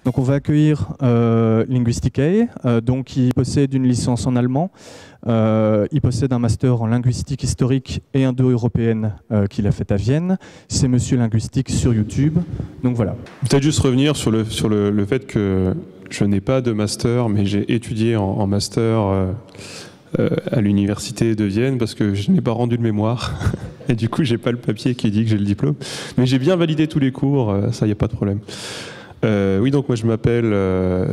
Donc on va accueillir Linguisticae, donc qui possède une licence en allemand. Il possède un master en linguistique historique et indo-européenne qu'il a fait à Vienne. C'est Monsieur Linguistique sur YouTube. Donc voilà. Peut-être juste revenir sur le fait que je n'ai pas de master, mais j'ai étudié en master à l'université de Vienne parce que je n'ai pas rendu de mémoire. Et du coup, j'ai pas le papier qui dit que j'ai le diplôme. Mais j'ai bien validé tous les cours, ça, il n'y a pas de problème. Oui, donc moi je m'appelle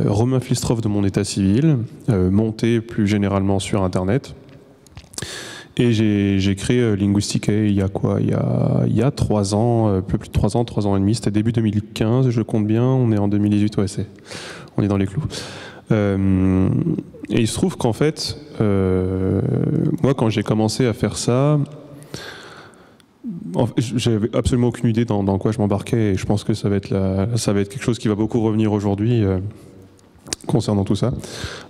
Romain Flistrov de mon état civil, monté plus généralement sur Internet. Et j'ai créé Linguisticae il y a quoi? Il y a 3 ans, un peu plus de 3 ans, 3 ans et demi. C'était début 2015, je compte bien. On est en 2018, ouais, on est dans les clous. Et il se trouve qu'en fait, moi quand j'ai commencé à faire ça, j'avais absolument aucune idée dans quoi je m'embarquais, et je pense que ça va être quelque chose qui va beaucoup revenir aujourd'hui concernant tout ça.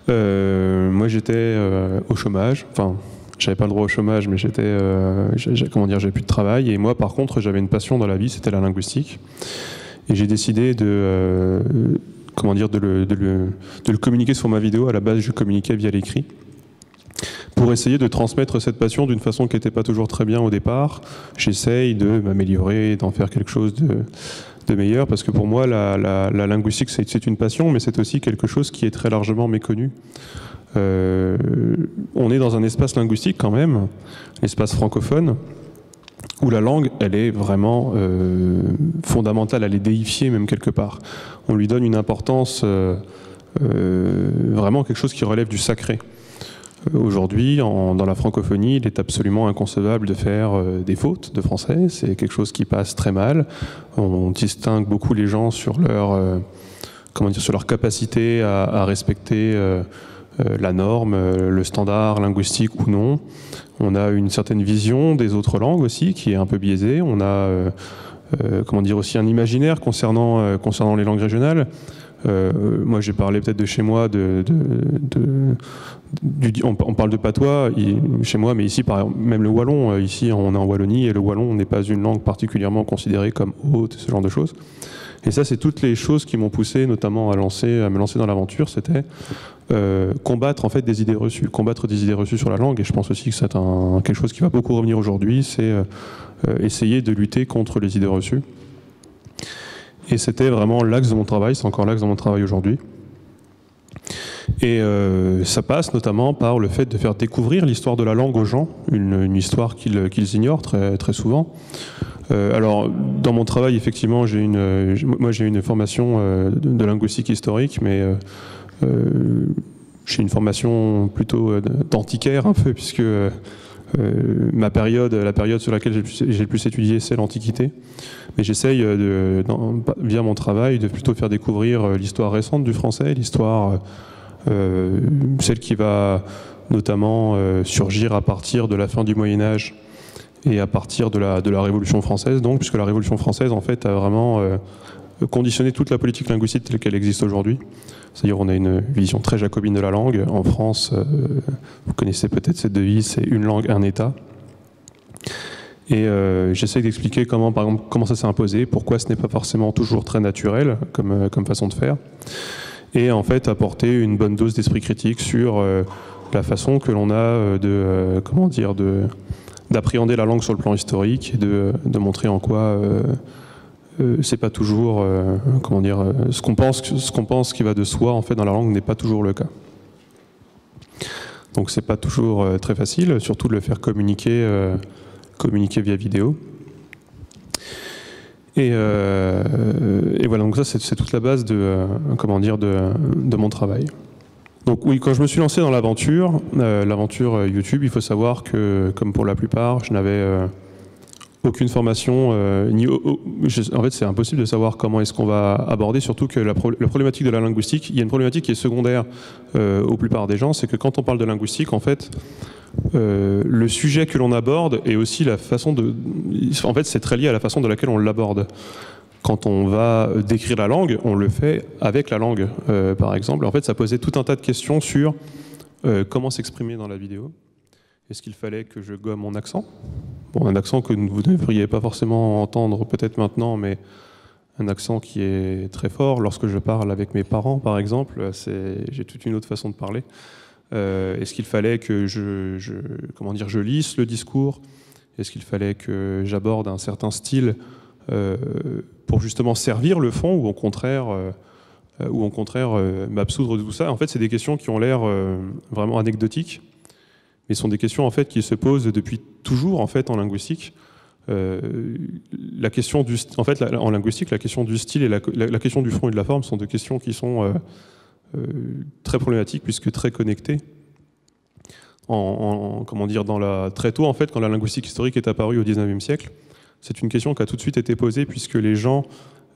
Moi j'étais au chômage, enfin j'avais pas le droit au chômage, mais j'avais plus de travail, et moi par contre j'avais une passion dans la vie, c'était la linguistique, et j'ai décidé de le communiquer sur ma vidéo. À la base je communiquais via l'écrit, pour essayer de transmettre cette passion d'une façon qui n'était pas toujours très bien au départ. J'essaye de m'améliorer, d'en faire quelque chose de meilleur, parce que pour moi, la linguistique, c'est une passion, mais c'est aussi quelque chose qui est très largement méconnu. On est dans un espace linguistique quand même, l'espace francophone, où la langue, elle est vraiment fondamentale, elle est déifiée même quelque part. On lui donne une importance, vraiment quelque chose qui relève du sacré. Aujourd'hui, dans la francophonie, il est absolument inconcevable de faire des fautes de français. C'est quelque chose qui passe très mal. On distingue beaucoup les gens sur leur capacité à respecter la norme, le standard linguistique ou non. On a une certaine vision des autres langues aussi qui est un peu biaisée. On a aussi un imaginaire concernant les langues régionales. Moi j'ai parlé peut-être de chez moi, on parle de patois chez moi, mais ici même le wallon, ici on est en Wallonie, et le wallon n'est pas une langue particulièrement considérée comme haute, ce genre de choses. Et ça, c'est toutes les choses qui m'ont poussé notamment à me lancer dans l'aventure. C'était combattre en fait des idées reçues, sur la langue. Et je pense aussi que c'est quelque chose qui va beaucoup revenir aujourd'hui, c'est essayer de lutter contre les idées reçues. Et c'était vraiment l'axe de mon travail, c'est encore l'axe de mon travail aujourd'hui. Et ça passe notamment par le fait de faire découvrir l'histoire de la langue aux gens, une histoire qu'ils ignorent très, très souvent. Alors, dans mon travail, effectivement, j'ai une formation de linguistique historique, mais j'ai une formation plutôt d'antiquaire un peu, puisque la période sur laquelle j'ai le plus étudié, c'est l'Antiquité. Mais j'essaye, via mon travail, de plutôt faire découvrir l'histoire récente du français, l'histoire, celle qui va notamment surgir à partir de la fin du Moyen-Âge et à partir de la Révolution française, donc, puisque la Révolution française, en fait, a vraiment conditionné toute la politique linguistique telle qu'elle existe aujourd'hui. C'est-à-dire on a une vision très jacobine de la langue. En France, vous connaissez peut-être cette devise, c'est une langue, un État. Et j'essaie d'expliquer comment ça s'est imposé, pourquoi ce n'est pas forcément toujours très naturel comme façon de faire. Et en fait apporter une bonne dose d'esprit critique sur la façon que l'on a d'appréhender la langue sur le plan historique, et de montrer en quoi c'est pas toujours ce qu'on pense qui va de soi en fait dans la langue n'est pas toujours le cas. Donc c'est pas toujours très facile, surtout de le faire communiquer via vidéo. Et voilà, donc ça c'est toute la base de mon travail. Donc oui, quand je me suis lancé dans l'aventure YouTube, il faut savoir que, comme pour la plupart, je n'avais aucune formation, en fait c'est impossible de savoir comment est-ce qu'on va aborder, surtout que la problématique de la linguistique, il y a une problématique qui est secondaire aux plupart des gens, c'est que quand on parle de linguistique, en fait, le sujet que l'on aborde et aussi la façon en fait c'est très lié à la façon de laquelle on l'aborde. Quand on va décrire la langue, on le fait avec la langue, par exemple. En fait, ça posait tout un tas de questions sur comment s'exprimer dans la vidéo. Est-ce qu'il fallait que je gomme mon accent? Bon, un accent que vous ne devriez pas forcément entendre peut-être maintenant, mais un accent qui est très fort. Lorsque je parle avec mes parents, par exemple, j'ai toute une autre façon de parler. Est-ce qu'il fallait que je lisse le discours? Est-ce qu'il fallait que j'aborde un certain style pour justement servir le fond, ou au contraire m'absoudre de tout ça? En fait, c'est des questions qui ont l'air vraiment anecdotiques, mais sont des questions en fait qui se posent depuis toujours en fait en linguistique. La question en linguistique, la question du style et la question du fond et de la forme sont deux questions qui sont très problématiques, puisque très connectées. Très tôt, en fait, quand la linguistique historique est apparue au XIXe siècle, c'est une question qui a tout de suite été posée, puisque les gens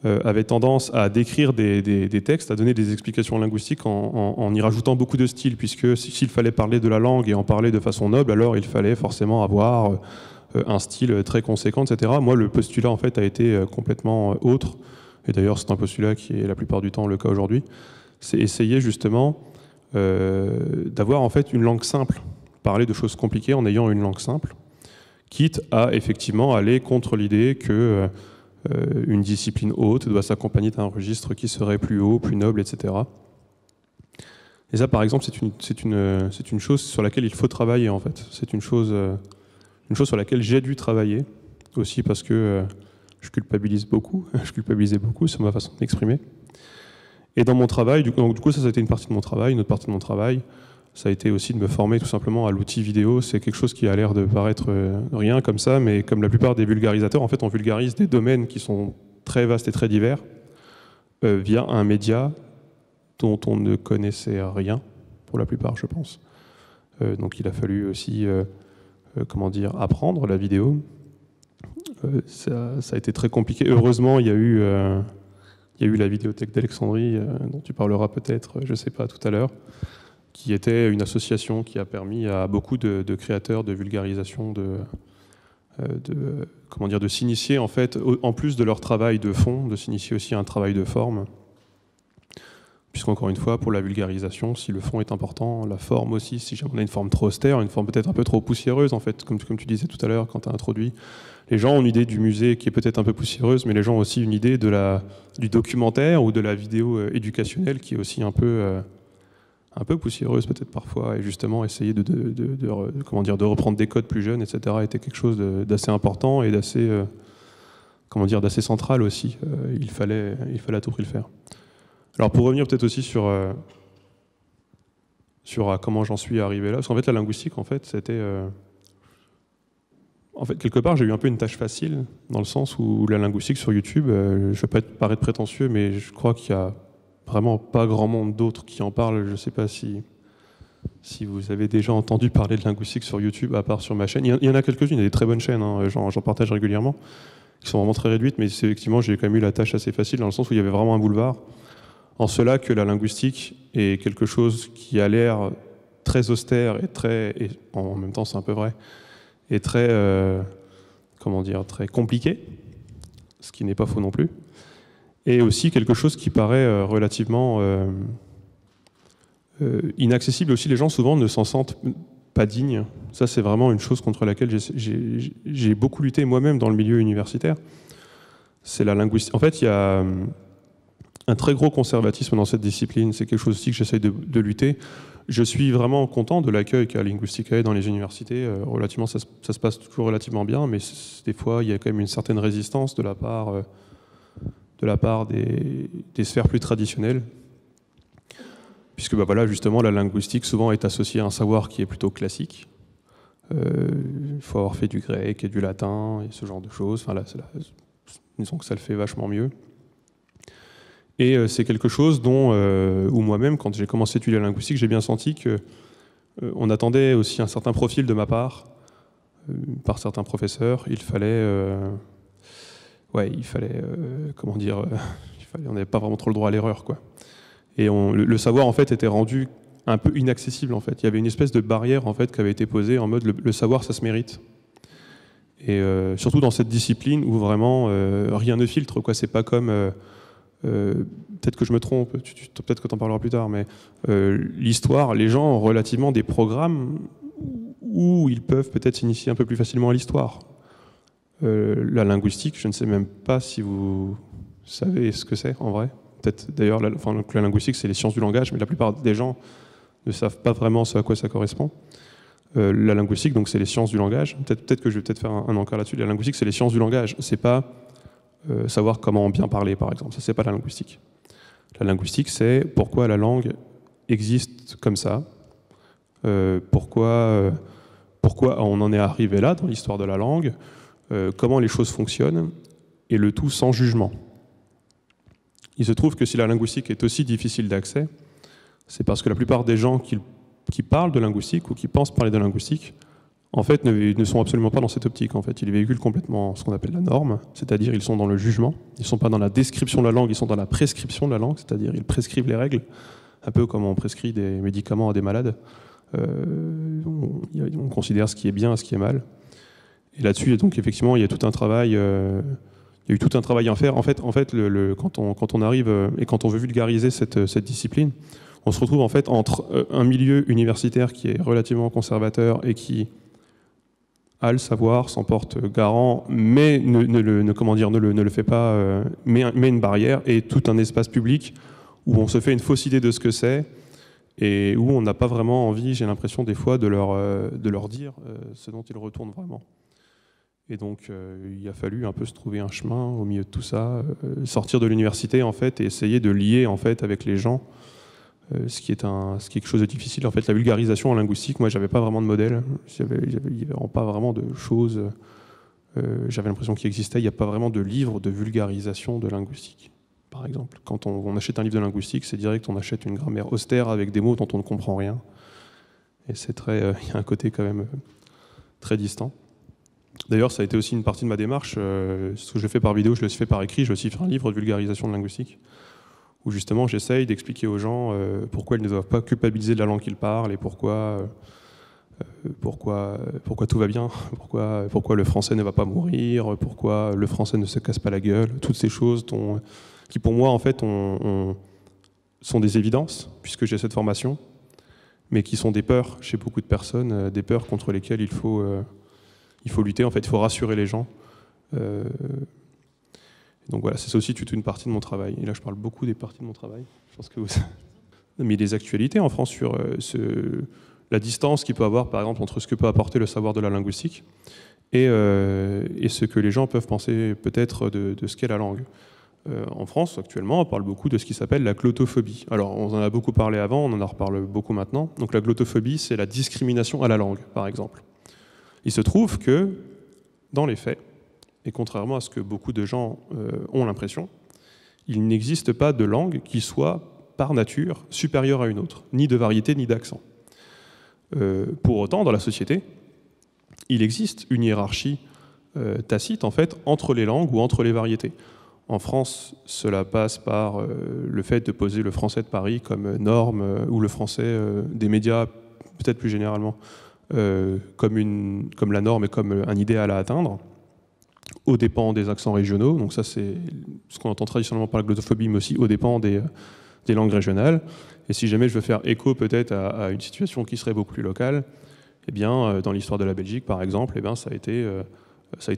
avaient tendance à décrire des textes, à donner des explications linguistiques en y rajoutant beaucoup de styles, puisque s'il fallait parler de la langue et en parler de façon noble, alors il fallait forcément avoir un style très conséquent, etc. Moi, le postulat en fait a été complètement autre, et d'ailleurs c'est un postulat qui est la plupart du temps le cas aujourd'hui. C'est essayer justement d'avoir en fait une langue simple, parler de choses compliquées en ayant une langue simple, quitte à effectivement aller contre l'idée que une discipline haute doit s'accompagner d'un registre qui serait plus haut, plus noble, etc. Et ça, par exemple, c'est une chose sur laquelle il faut travailler en fait. C'est une chose sur laquelle j'ai dû travailler, aussi parce que je culpabilisais beaucoup sur ma façon de m'exprimer. Et dans mon travail, du coup, ça a été une partie de mon travail. Une autre partie de mon travail, ça a été aussi de me former tout simplement à l'outil vidéo. C'est quelque chose qui a l'air de paraître rien comme ça, mais comme la plupart des vulgarisateurs, en fait, on vulgarise des domaines qui sont très vastes et très divers via un média dont on ne connaissait rien, pour la plupart, je pense. Donc il a fallu aussi apprendre la vidéo. Ça a été très compliqué. Heureusement, il y a eu la Vidéothèque d'Alexandrie, dont tu parleras peut-être, je ne sais pas, tout à l'heure, qui était une association qui a permis à beaucoup de créateurs de vulgarisation de s'initier, en fait, en plus de leur travail de fond, de s'initier aussi à un travail de forme. Puisqu'encore une fois, pour la vulgarisation, si le fond est important, la forme aussi, si on a une forme trop austère, une forme peut-être un peu trop poussiéreuse, en fait, comme tu disais tout à l'heure quand tu as introduit. Les gens ont une idée du musée qui est peut-être un peu poussiéreuse, mais les gens ont aussi une idée du documentaire ou de la vidéo éducationnelle qui est aussi un peu poussiéreuse peut-être parfois, et justement essayer de reprendre des codes plus jeunes, etc., était quelque chose d'assez important et d'assez central aussi. Il fallait à tout prix le faire. Alors pour revenir peut-être aussi sur comment j'en suis arrivé là, parce qu'en fait la linguistique, en fait, c'était... quelque part, j'ai eu un peu une tâche facile, dans le sens où la linguistique sur YouTube, je ne vais pas paraître prétentieux, mais je crois qu'il y a vraiment pas grand monde d'autres qui en parlent. Je ne sais pas si vous avez déjà entendu parler de linguistique sur YouTube, à part sur ma chaîne. Il y en a quelques-unes, il y a des très bonnes chaînes, hein, j'en partage régulièrement, qui sont vraiment très réduites, mais effectivement, j'ai quand même eu la tâche assez facile, dans le sens où il y avait vraiment un boulevard. En cela que la linguistique est quelque chose qui a l'air très austère et en même temps c'est un peu vrai, et très, très compliqué, ce qui n'est pas faux non plus, et aussi quelque chose qui paraît relativement inaccessible. Aussi, les gens souvent ne s'en sentent pas dignes. Ça, c'est vraiment une chose contre laquelle j'ai beaucoup lutté moi-même dans le milieu universitaire. C'est la linguistique. En fait, il y a un très gros conservatisme dans cette discipline. C'est quelque chose aussi que j'essaye de lutter. Je suis vraiment content de l'accueil qu'a Linguisticae dans les universités. Relativement, ça se passe toujours relativement bien, mais des fois, il y a quand même une certaine résistance de la part des sphères plus traditionnelles. Puisque justement, la linguistique souvent est associée à un savoir qui est plutôt classique. Il faut avoir fait du grec et du latin et ce genre de choses. Enfin, là, disons que ça le fait vachement mieux. Et c'est quelque chose où moi-même, quand j'ai commencé à étudier la linguistique, j'ai bien senti qu'on attendait aussi un certain profil de ma part, par certains professeurs. On n'avait pas vraiment trop le droit à l'erreur, quoi. Et le savoir, en fait, était rendu un peu inaccessible, en fait. Il y avait une espèce de barrière, en fait, qui avait été posée en mode le savoir, ça se mérite. Et surtout dans cette discipline où vraiment rien ne filtre, quoi. C'est pas comme... peut-être que je me trompe, peut-être que tu en parleras plus tard, mais l'histoire, les gens ont relativement des programmes où ils peuvent peut-être s'initier un peu plus facilement à l'histoire. La linguistique, je ne sais même pas si vous savez ce que c'est en vrai? Peut-être d'ailleurs, la linguistique, c'est les sciences du langage, mais la plupart des gens ne savent pas vraiment ce à quoi ça correspond. La linguistique, donc, c'est les sciences du langage. Peut-être que je vais faire un encart là-dessus. La linguistique, c'est les sciences du langage. C'est pas savoir comment bien parler, par exemple. Ça, c'est pas la linguistique. La linguistique, c'est pourquoi la langue existe comme ça, pourquoi on en est arrivé là dans l'histoire de la langue, comment les choses fonctionnent, et le tout sans jugement. Il se trouve que si la linguistique est aussi difficile d'accès, c'est parce que la plupart des gens qui parlent de linguistique ou qui pensent parler de linguistique, en fait, ne sont absolument pas dans cette optique. En fait, ils véhiculent complètement ce qu'on appelle la norme, c'est-à-dire ils sont dans le jugement, ils ne sont pas dans la description de la langue, ils sont dans la prescription de la langue, c'est-à-dire ils prescrivent les règles, un peu comme on prescrit des médicaments à des malades. On considère ce qui est bien et ce qui est mal. Et là-dessus, donc effectivement, il y a tout un travail. Il y a eu tout un travail à faire. En fait, quand on arrive et quand on veut vulgariser cette discipline, on se retrouve en fait entre un milieu universitaire qui est relativement conservateur et qui a le savoir, s'en porte garant, mais ne le fait pas, met une barrière, et tout un espace public où on se fait une fausse idée de ce que c'est et où on n'a pas vraiment envie, j'ai l'impression des fois, de leur dire ce dont ils retournent vraiment. Et donc, il a fallu un peu se trouver un chemin au milieu de tout ça, sortir de l'université en fait, et essayer de lier en fait avec les gens, ce qui est quelque chose de difficile. En fait, la vulgarisation en linguistique, moi, j'avais pas vraiment de modèle, il n'y avait pas vraiment de choses. J'avais l'impression qu'il existait, il n'y a pas vraiment de livre de vulgarisation de linguistique. Par exemple, quand on achète un livre de linguistique, c'est direct, on achète une grammaire austère avec des mots dont on ne comprend rien. Et c'est il y a un côté quand même très distant. D'ailleurs, ça a été aussi une partie de ma démarche. Ce que je fais par vidéo, je le fais par écrit. Je vais aussi faire un livre de vulgarisation de linguistique, où justement j'essaye d'expliquer aux gens pourquoi ils ne doivent pas culpabiliser de la langue qu'ils parlent et pourquoi tout va bien, pourquoi le français ne va pas mourir, pourquoi le français ne se casse pas la gueule, toutes ces choses qui pour moi en fait sont des évidences, puisque j'ai cette formation, mais qui sont des peurs chez beaucoup de personnes, des peurs contre lesquelles il faut lutter, en fait, il faut rassurer les gens. Donc voilà, c'est aussi toute une partie de mon travail. Et là, je parle beaucoup des parties de mon travail. Je pense que mais des actualités en France sur la distance qu'il peut avoir, par exemple, entre ce que peut apporter le savoir de la linguistique et ce que les gens peuvent penser peut-être de ce qu'est la langue. En France, actuellement, on parle beaucoup de ce qui s'appelle la glottophobie. Alors, on en a beaucoup parlé avant, on en reparle beaucoup maintenant. Donc la glottophobie, c'est la discrimination à la langue, par exemple. Il se trouve que, dans les faits, et contrairement à ce que beaucoup de gens ont l'impression, il n'existe pas de langue qui soit, par nature, supérieure à une autre, ni de variété, ni d'accent. Pour autant, dans la société, il existe une hiérarchie tacite, en fait, entre les langues ou entre les variétés. En France, cela passe par le fait de poser le français de Paris comme norme, ou le français des médias, peut-être plus généralement, comme la norme et comme un idéal à atteindre, aux dépens des accents régionaux. Donc ça, c'est ce qu'on entend traditionnellement par la glottophobie, mais aussi aux dépens des langues régionales. Et si jamais je veux faire écho peut-être à une situation qui serait beaucoup plus locale, eh bien, dans l'histoire de la Belgique, par exemple, eh bien, ça a été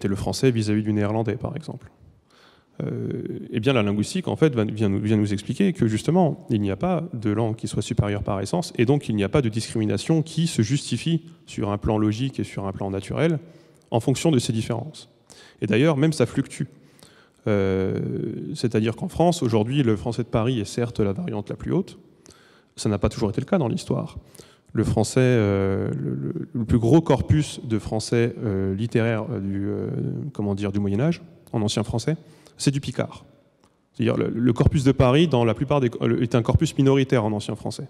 le français vis-à-vis du néerlandais, par exemple. Eh bien, la linguistique, en fait, vient nous expliquer que, justement, il n'y a pas de langue qui soit supérieure par essence, et donc il n'y a pas de discrimination qui se justifie sur un plan logique et sur un plan naturel en fonction de ces différences. Et d'ailleurs, même ça fluctue. C'est-à-dire qu'en France, aujourd'hui, le français de Paris est certes la variante la plus haute. Ça n'a pas toujours été le cas dans l'histoire. Le français, le plus gros corpus de français littéraire du Moyen-Âge, en ancien français, c'est du picard. C'est-à-dire le corpus de Paris, dans la plupart est un corpus minoritaire en ancien français.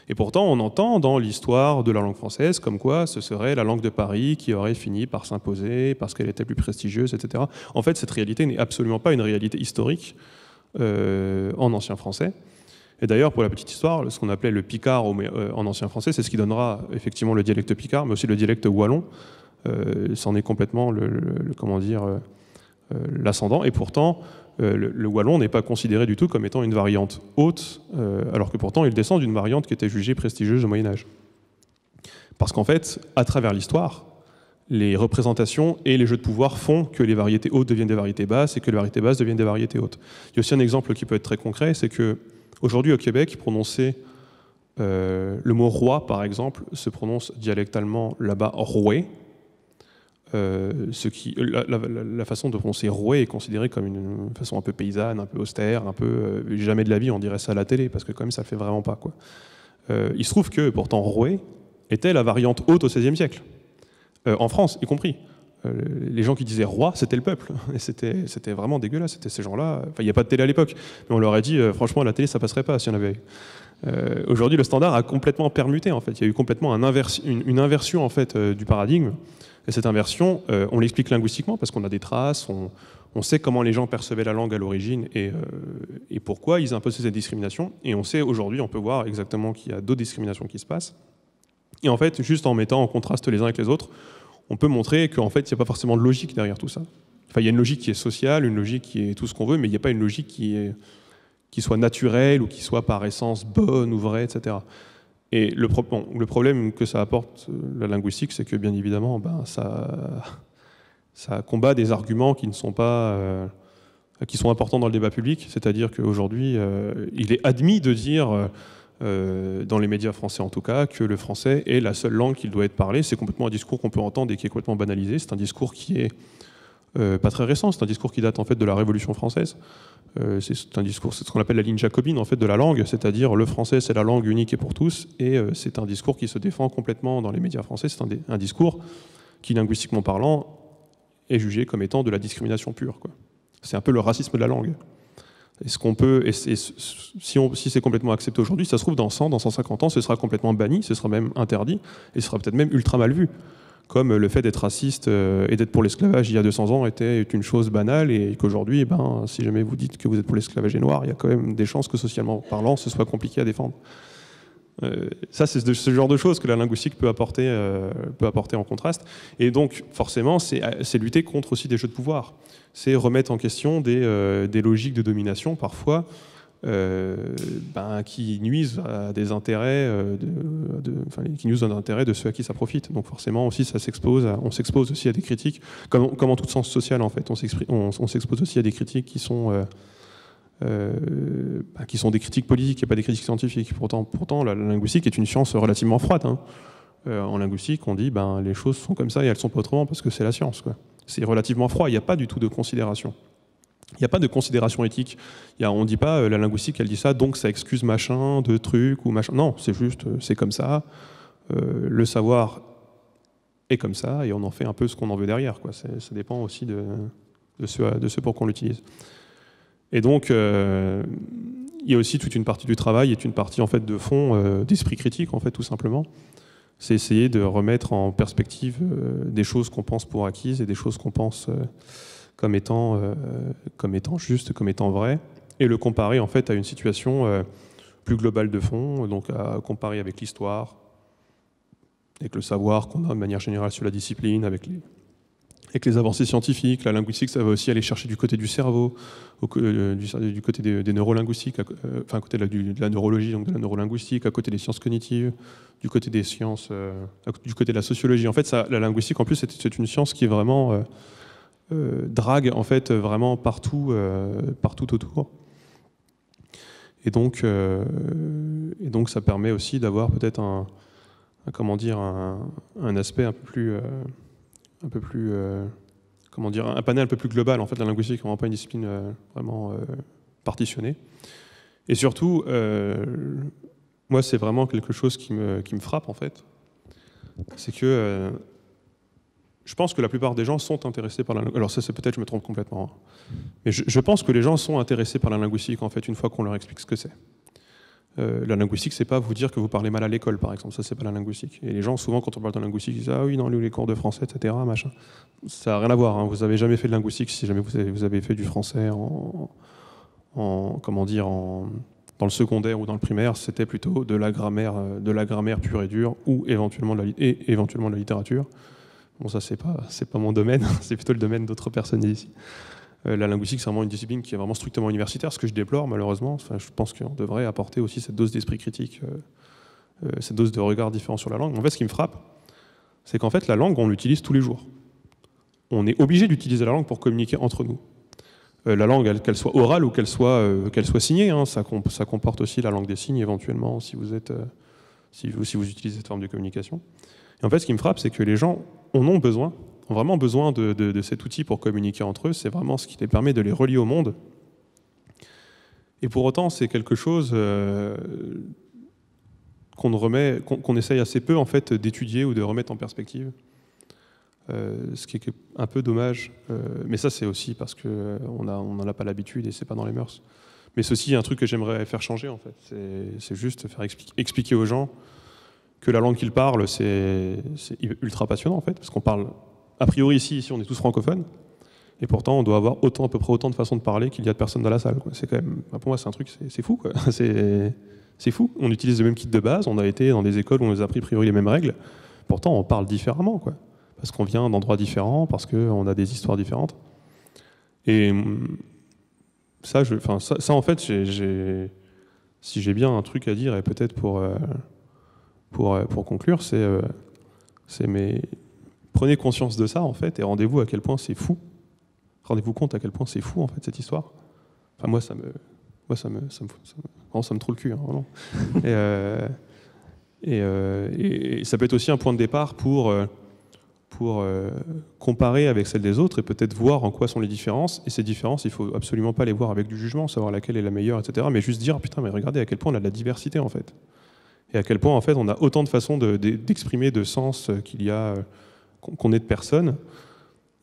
Et pourtant, on entend dans l'histoire de la langue française comme quoi ce serait la langue de Paris qui aurait fini par s'imposer parce qu'elle était plus prestigieuse, etc. En fait, cette réalité n'est absolument pas une réalité historique en ancien français. Et d'ailleurs, pour la petite histoire, ce qu'on appelait le picard en ancien français, c'est ce qui donnera effectivement le dialecte picard, mais aussi le dialecte wallon. C'en est complètement l'ascendant. Et pourtant, le wallon n'est pas considéré du tout comme étant une variante haute, alors que pourtant il descend d'une variante qui était jugée prestigieuse au Moyen-Âge. Parce qu'en fait, à travers l'histoire, les représentations et les jeux de pouvoir font que les variétés hautes deviennent des variétés basses et que les variétés basses deviennent des variétés hautes. Il y a aussi un exemple qui peut être très concret, c'est qu'aujourd'hui au Québec, prononcer le mot roi, par exemple, se prononce dialectalement là-bas roué. La façon de prononcer roué est considérée comme une façon un peu paysanne, un peu austère, un peu jamais de la vie on dirait ça à la télé, parce que quand même ça le fait vraiment pas, quoi. Il se trouve que pourtant roué était la variante haute au XVIe siècle. En France, y compris. Les gens qui disaient roi, c'était le peuple. Et c'était vraiment dégueulasse. C'était ces gens-là. Enfin, il n'y a pas de télé à l'époque. Mais on leur a dit, franchement, à la télé, ça passerait pas si on avait. Aujourd'hui, le standard a complètement permuté. En fait, il y a eu complètement une inversion en fait du paradigme. Et cette inversion, on l'explique linguistiquement parce qu'on a des traces. On sait comment les gens percevaient la langue à l'origine et pourquoi ils imposaient cette discrimination. Et on sait aujourd'hui, on peut voir exactement qu'il y a d'autres discriminations qui se passent. Et en fait, juste en mettant en contraste les uns avec les autres, on peut montrer qu'en fait, il n'y a pas forcément de logique derrière tout ça. Enfin, il y a une logique qui est sociale, une logique qui est tout ce qu'on veut, mais il n'y a pas une logique qui soit naturelle ou qui soit par essence bonne ou vraie, etc. Et le problème que ça apporte, la linguistique, c'est que bien évidemment, ça combat des arguments qui ne sont pas, qui sont importants dans le débat public. C'est-à-dire qu'aujourd'hui, il est admis de dire dans les médias français en tout cas, que le français est la seule langue qu'il doit être parlé. C'est complètement un discours qu'on peut entendre et qui est complètement banalisé. C'est un discours qui est pas très récent, c'est un discours qui date en fait de la Révolution française. C'est un discours, c'est ce qu'on appelle la ligne jacobine en fait de la langue, c'est-à-dire le français c'est la langue unique et pour tous, et c'est un discours qui se défend complètement dans les médias français. C'est un discours qui, linguistiquement parlant, est jugé comme étant de la discrimination pure, quoi. C'est un peu le racisme de la langue. Est-ce qu'on peut, si c'est complètement accepté aujourd'hui, ça se trouve dans 100, dans 150 ans, ce sera complètement banni, ce sera même interdit, et ce sera peut-être même ultra mal vu. Comme le fait d'être raciste et d'être pour l'esclavage il y a 200 ans était une chose banale, et qu'aujourd'hui, si jamais vous dites que vous êtes pour l'esclavage et noir, il y a quand même des chances que socialement parlant, ce soit compliqué à défendre. Ça, c'est ce genre de choses que la linguistique peut apporter en contraste. Et donc, forcément, c'est lutter contre aussi des jeux de pouvoir. C'est remettre en question des logiques de domination, parfois, qui nuisent à des intérêts, qui nuisent à l'intérêt de ceux à qui ça profite. Donc forcément, aussi, on s'expose aussi à des critiques, comme en tout sens social, en fait. On s'expose aussi à des critiques qui sont des critiques politiques et pas des critiques scientifiques. Pourtant, la linguistique est une science relativement froide, hein. En linguistique, on dit les choses sont comme ça et elles sont pas autrement parce que c'est la science, quoi. C'est relativement froid, il n'y a pas du tout de considération. Il n'y a pas de considération éthique. On ne dit pas la linguistique, elle dit ça, donc ça excuse machin, de trucs ou machin. Non, c'est juste, c'est comme ça. Le savoir est comme ça et on en fait un peu ce qu'on en veut derrière, quoi. Ça dépend aussi de ce pour qu'on l'utilise. Et donc, il y a aussi toute une partie du travail et une partie en fait de fond, d'esprit critique en fait, tout simplement. C'est essayer de remettre en perspective des choses qu'on pense pour acquises et des choses qu'on pense comme étant justes, comme étant vraies, et le comparer en fait à une situation plus globale de fond, donc à comparer avec l'histoire, avec le savoir qu'on a de manière générale sur la discipline, avec les avancées scientifiques. La linguistique, ça va aussi aller chercher du côté du cerveau, du côté des neurolinguistiques, à côté de la neurologie, donc de la neurolinguistique, à côté des sciences cognitives, du côté des sciences, du côté de la sociologie. En fait, la linguistique, en plus, c'est une science qui est vraiment drague, en fait, vraiment partout autour. Et donc, ça permet aussi d'avoir peut-être un aspect un panel un peu plus global. En fait, la linguistique n'est vraiment pas une discipline vraiment partitionnée. Et surtout, moi, c'est vraiment quelque chose qui me frappe, en fait. C'est que je pense que la plupart des gens sont intéressés par la linguistique. Alors ça, c'est peut-être, je me trompe complètement, hein. Mais je pense que les gens sont intéressés par la linguistique, en fait, une fois qu'on leur explique ce que c'est. La linguistique, c'est pas vous dire que vous parlez mal à l'école, par exemple. Ça, c'est pas la linguistique. Et les gens, souvent, quand on parle de linguistique, ils disent ah oui, non, les cours de français, etc., machin. Ça n'a rien à voir, hein. Vous avez jamais fait de linguistique si jamais vous avez fait du français dans le secondaire ou dans le primaire. C'était plutôt de la grammaire pure et dure, ou éventuellement de la littérature. Bon, ça, c'est pas mon domaine. C'est plutôt le domaine d'autres personnes ici. La linguistique, c'est vraiment une discipline qui est vraiment strictement universitaire, ce que je déplore malheureusement. Enfin, je pense qu'on devrait apporter aussi cette dose d'esprit critique, cette dose de regard différent sur la langue. En fait, ce qui me frappe, c'est qu'en fait, la langue, on l'utilise tous les jours. On est obligé d'utiliser la langue pour communiquer entre nous. La langue, qu'elle soit orale ou qu'elle soit signée, hein, ça comporte aussi la langue des signes, éventuellement, si vous utilisez cette forme de communication. Et en fait, ce qui me frappe, c'est que les gens ont vraiment besoin de cet outil pour communiquer entre eux. C'est vraiment ce qui les permet de les relier au monde. Et pour autant, c'est quelque chose qu'on essaye assez peu en fait, d'étudier ou de remettre en perspective. Ce qui est un peu dommage. Mais ça, c'est aussi parce qu'on n'en a pas l'habitude et c'est pas dans les mœurs. Mais ceci est un truc que j'aimerais faire changer, en fait. C'est juste faire expliquer aux gens que la langue qu'ils parlent, c'est ultra passionnant, en fait, parce qu'on parle, a priori, ici, on est tous francophones, et pourtant, on doit avoir à peu près autant de façons de parler qu'il y a de personnes dans la salle, quoi. C'est quand même, pour moi, c'est un truc, c'est fou, quoi. C'est fou. On utilise le même kit de base, on a été dans des écoles où on nous a appris a priori les mêmes règles, pourtant, on parle différemment, quoi. Parce qu'on vient d'endroits différents, parce qu'on a des histoires différentes. Et ça, en fait, si j'ai bien un truc à dire, et peut-être pour conclure, mais prenez conscience de ça, en fait, et rendez-vous à quel point c'est fou. Rendez-vous compte à quel point c'est fou, en fait, cette histoire. Enfin, moi, ça me trouve le cul, hein, vraiment. Et ça peut être aussi un point de départ pour comparer avec celle des autres et peut-être voir en quoi sont les différences. Et ces différences, il ne faut absolument pas les voir avec du jugement, savoir laquelle est la meilleure, etc. Mais juste dire, putain, mais regardez à quel point on a de la diversité, en fait. Et à quel point, en fait, on a autant de façons d'exprimer de sens qu'on est de personnes.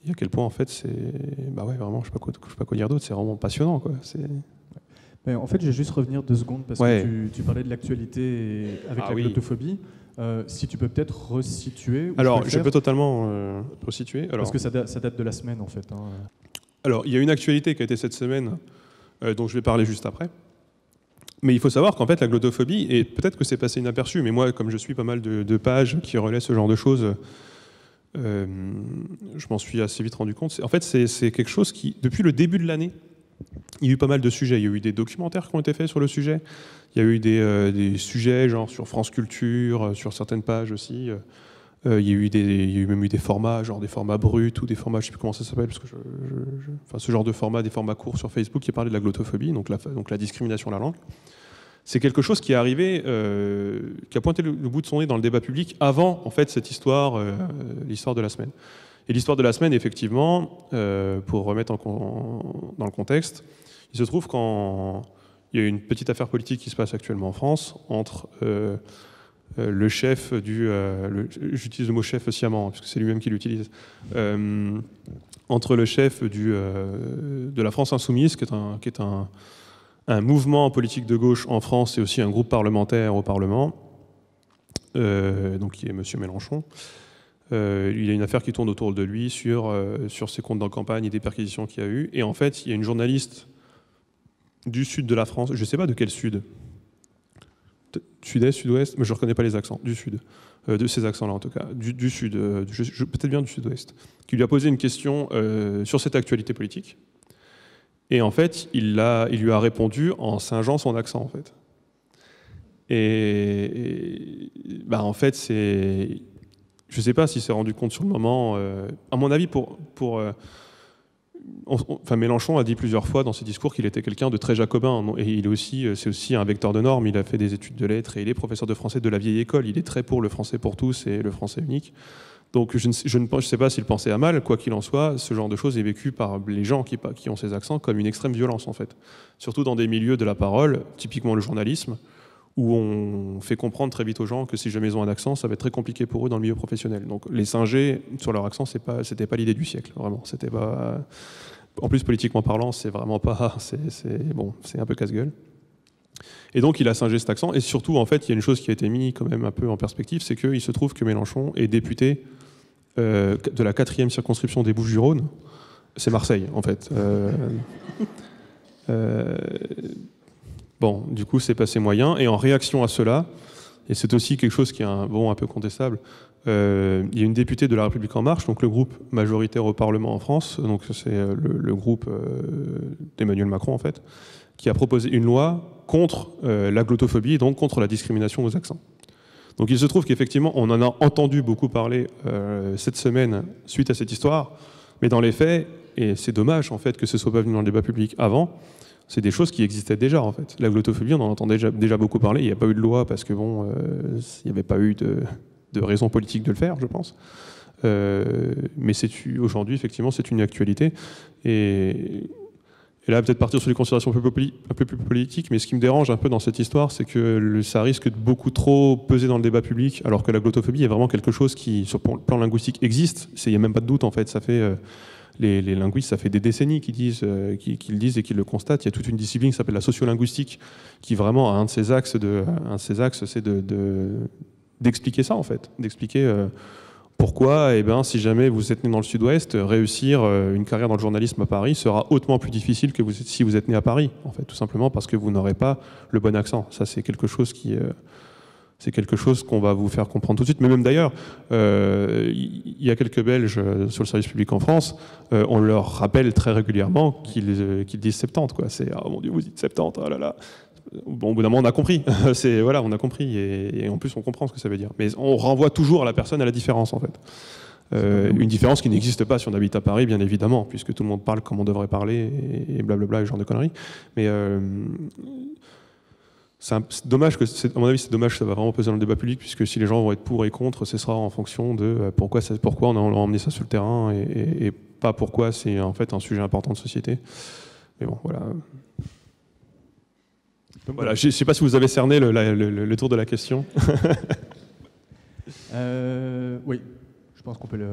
Et à quel point, en fait, c'est... Bah ouais, vraiment, je ne sais pas quoi dire d'autre, c'est vraiment passionnant, quoi. Mais en fait, je vais juste revenir 2 secondes parce que tu parlais de l'actualité avec la glottophobie. Si tu peux peut-être resituer. Alors, je peux totalement resituer. Parce que ça date de la semaine, en fait. Hein. Alors, il y a une actualité qui a été cette semaine, dont je vais parler juste après. Mais il faut savoir qu'en fait, la glottophobie, et peut-être que c'est passé inaperçu, mais moi, comme je suis pas mal de pages qui relaient ce genre de choses, je m'en suis assez vite rendu compte. En fait, c'est quelque chose qui, depuis le début de l'année, il y a eu pas mal de sujets. Il y a eu des documentaires qui ont été faits sur le sujet. Il y a eu des sujets genre sur France Culture, sur certaines pages aussi. Il y a même eu des formats, genre des formats bruts ou des formats, je ne sais plus comment ça s'appelle, parce que enfin, ce genre de format, des formats courts sur Facebook qui parlaient de la glottophobie, donc la discrimination de la langue. C'est quelque chose qui est arrivé, qui a pointé le bout de son nez dans le débat public avant, en fait, cette histoire, l'histoire de la semaine. Et l'histoire de la semaine, effectivement, pour remettre dans le contexte, il se trouve qu'il y a une petite affaire politique qui se passe actuellement en France entre le chef j'utilise le mot chef sciemment, parce que c'est lui-même qui l'utilise, entre le chef de la France Insoumise, qui est un mouvement politique de gauche en France et aussi un groupe parlementaire au Parlement, donc qui est M. Mélenchon. Il y a une affaire qui tourne autour de lui sur ses comptes de campagne et des perquisitions qu'il y a eu. Et en fait, il y a une journaliste du sud de la France, je ne sais pas de quel sud, sud-est, sud-ouest, mais je ne reconnais pas les accents, du sud, de ces accents-là en tout cas, du sud, peut-être bien du sud-ouest, qui lui a posé une question sur cette actualité politique. Et en fait, il lui a répondu en singeant son accent, en fait. Et bah, en fait, c'est... Je ne sais pas s'il s'est rendu compte sur le moment. À mon avis, enfin, Mélenchon a dit plusieurs fois dans ses discours qu'il était quelqu'un de très jacobin. Et c'est aussi un vecteur de normes. Il a fait des études de lettres et il est professeur de français de la vieille école. Il est très pour le français pour tous et le français unique. Donc je ne sais pas s'il pensait à mal. Quoi qu'il en soit, ce genre de choses est vécu par les gens qui ont ces accents comme une extrême violence, en fait. Surtout dans des milieux de la parole, typiquement le journalisme, où on fait comprendre très vite aux gens que si jamais ils ont un accent, ça va être très compliqué pour eux dans le milieu professionnel. Donc les singer sur leur accent, c'était pas l'idée du siècle, vraiment. C'était pas... En plus, politiquement parlant, c'est vraiment pas... C'est un peu casse-gueule. Et donc il a singé cet accent. Et surtout, en fait, il y a une chose qui a été mise quand même un peu en perspective, c'est qu'il se trouve que Mélenchon est député de la 4e circonscription des Bouches-du-Rhône. C'est Marseille, en fait. Bon, du coup, c'est passé moyen. Et en réaction à cela, et c'est aussi quelque chose qui est un peu contestable, il y a une députée de La République En Marche, donc le groupe majoritaire au Parlement en France, donc c'est le groupe d'Emmanuel Macron, en fait, qui a proposé une loi contre la glottophobie et donc contre la discrimination aux accents. Donc il se trouve qu'effectivement, on en a entendu beaucoup parler cette semaine suite à cette histoire, mais dans les faits, et c'est dommage en fait que ce soit pas venu dans le débat public avant, c'est des choses qui existaient déjà en fait. La glottophobie, on en entendait déjà beaucoup parler, il n'y a pas eu de loi parce que bon, il n'y avait pas eu de raison politique de le faire, je pense. Mais aujourd'hui, effectivement, c'est une actualité. Et là, peut-être partir sur des considérations un peu plus politiques, mais ce qui me dérange un peu dans cette histoire, c'est que ça risque de beaucoup trop peser dans le débat public, alors que la glottophobie est vraiment quelque chose qui, sur le plan linguistique, existe. Il n'y a même pas de doute, en fait. Ça fait, les linguistes, ça fait des décennies qu'ils le disent et qu'ils le constatent. Il y a toute une discipline qui s'appelle la sociolinguistique, qui vraiment a un de ses axes, c'est d'expliquer ça, en fait. D'expliquer pourquoi, si jamais vous êtes né dans le Sud-Ouest, réussir une carrière dans le journalisme à Paris sera hautement plus difficile que si vous êtes né à Paris, en fait, tout simplement parce que vous n'aurez pas le bon accent. Ça, c'est quelque chose qu'on va vous faire comprendre tout de suite. Mais même d'ailleurs, il y a quelques Belges sur le service public en France, on leur rappelle très régulièrement qu'ils disent 70, quoi. C'est « Oh mon Dieu, vous dites 70, oh là là ». Bon, au bout d'un moment, on a compris. On a compris. Et en plus, on comprend ce que ça veut dire. Mais on renvoie toujours à la personne à la différence, en fait. Une différence qui n'existe pas si on habite à Paris, bien évidemment, puisque tout le monde parle comme on devrait parler, et blablabla, et ce genre de conneries. Mais c'est dommage à mon avis, c'est dommage que ça va vraiment peser dans le débat public, puisque si les gens vont être pour et contre, ce sera en fonction de pourquoi on a emmené ça sur le terrain, et pas pourquoi c'est en fait un sujet important de société. Mais bon, voilà. Voilà, je ne sais pas si vous avez cerné le tour de la question. Oui, je pense qu'on peut le...